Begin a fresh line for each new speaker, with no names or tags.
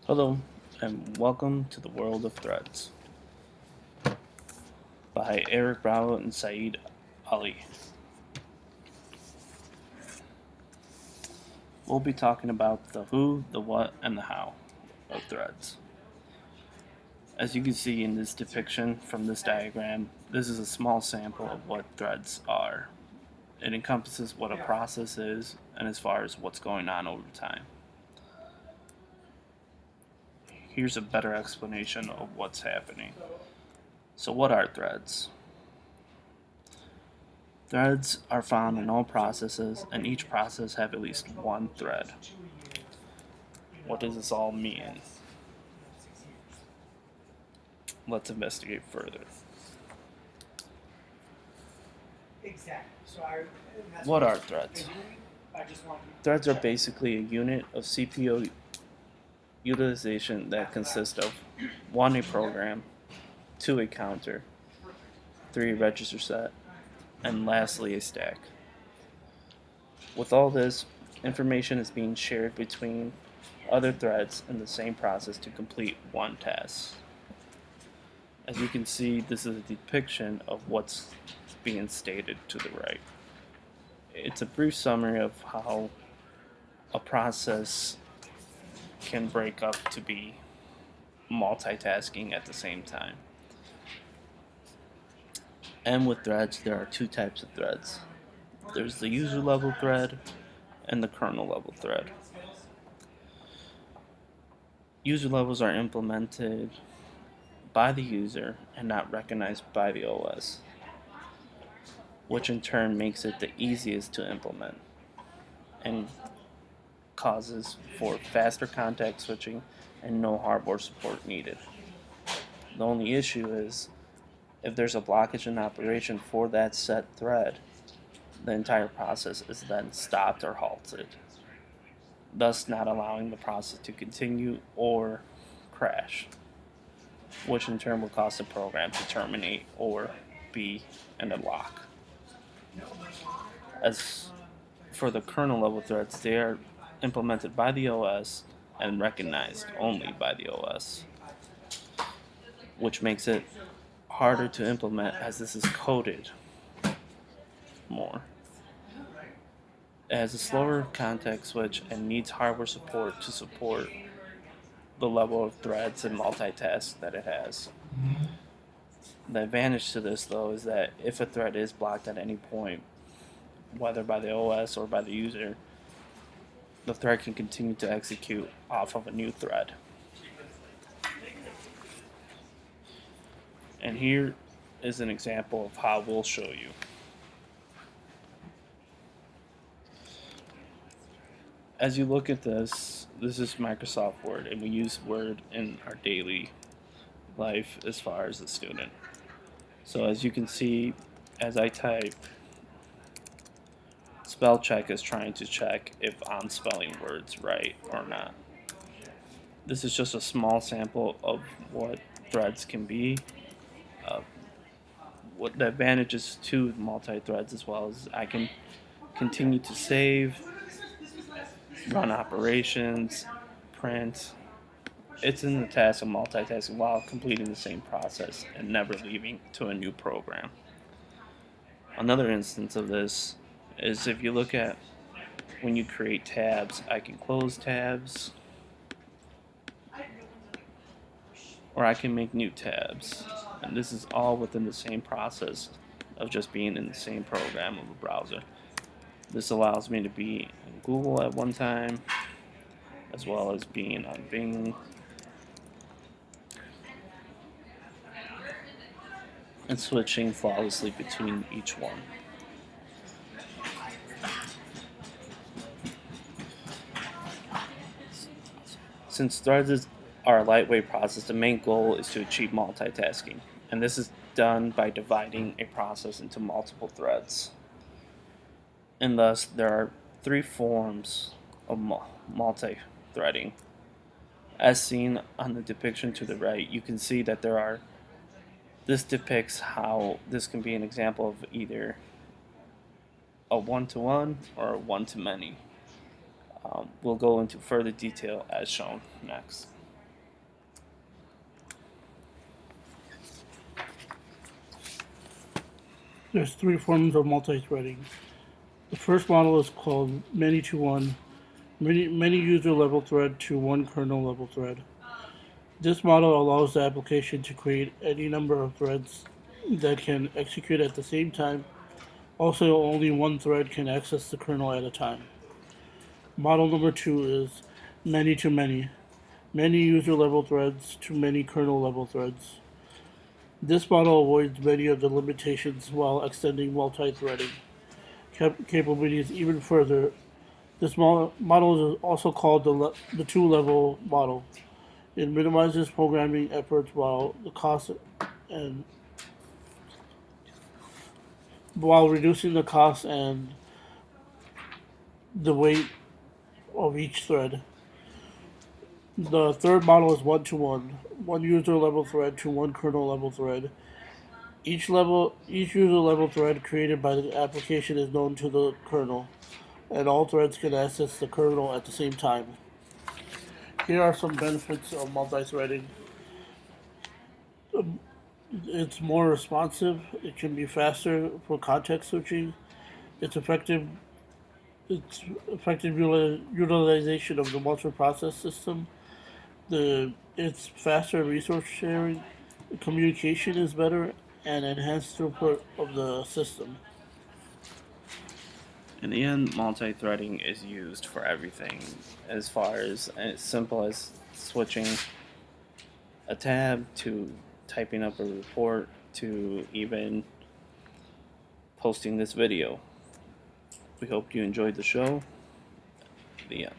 Hello, and welcome to the World of Threads by Eric Bravo and Saeed Ali. We'll be talking about the who, the what, and the how of threads. As you can see in this depiction from this diagram, this is a small sample of what threads are. It encompasses what a process is and as far as what's going on over time. Here's a better explanation of what's happening. So what are threads? Threads are found in all processes, and each process have at least one thread. What does this all mean? Let's investigate further. What are threads? Threads are basically a unit of CPU utilization that consists of 1, a program, 2, a counter, 3, a register set, and lastly a stack. With all this, information is being shared between other threads in the same process to complete one task. As you can see, this is a depiction of what's being stated to the right. It's a brief summary of how a process can break up to be multitasking at the same time. And with threads, there are two types of threads. There's the user level thread and the kernel level thread. User levels are implemented by the user and not recognized by the OS, which in turn makes it the easiest to implement and causes for faster context switching and no hardware support needed. The only issue is if there's a blockage in operation for that set thread, the entire process is then stopped or halted, thus not allowing the process to continue or crash, which in turn will cause the program to terminate or be in a lock. As for the kernel level threads, they are implemented by the OS and recognized only by the OS, which makes it harder to implement as this is coded more. It has a slower context switch and needs hardware support to support the level of threads and multitask that it has. The advantage to this, though, is that if a thread is blocked at any point, whether by the OS or by the user, the thread can continue to execute off of a new thread. And here is an example of how we'll show you. As you look at this is Microsoft Word, and we use Word in our daily life as far as a student. So as you can see, as I type, spell check is trying to check if I'm spelling words right or not. This is just a small sample of what threads can be. What the advantages to multi-threads as well as I can continue to save, run operations, print. It's in the task of multitasking while completing the same process and never leaving to a new program. Another instance of this is if you look at when you create tabs, I can close tabs or I can make new tabs. And this is all within the same process of just being in the same program of a browser. This allows me to be in Google at one time, as well as being on Bing, and switching flawlessly between each one. Since threads are a lightweight process, the main goal is to achieve multitasking, and this is done by dividing a process into multiple threads. And thus, there are three forms of multi-threading. As seen on the depiction to the right, you can see that this depicts how this can be an example of either a one-to-one or a one-to-many. We'll go into further detail as shown next.
There's three forms of multi-threading. The first model is called many to one, many user level thread to one kernel level thread. This model allows the application to create any number of threads that can execute at the same time. Also, only one thread can access the kernel at a time. Model number two is many to many user level threads to many kernel level threads. This model avoids many of the limitations while extending multi-threading capabilities even further. This model is also called the two-level model. It minimizes programming efforts and while reducing the cost and the weight of each thread. The third model is one-to-one, one user level thread to one kernel level thread. Each user level thread created by the application is known to the kernel, and all threads can access the kernel at the same time. Here are some benefits of multi-threading. It's more responsive. It can be faster for context switching. It's effective. It's effective utilization of the multi-process system. It's faster resource sharing. The communication is better and enhanced throughput of the system.
In the end, multi-threading is used for everything, as far as simple as switching a tab to typing up a report to even posting this video. We hope you enjoyed the show. The end.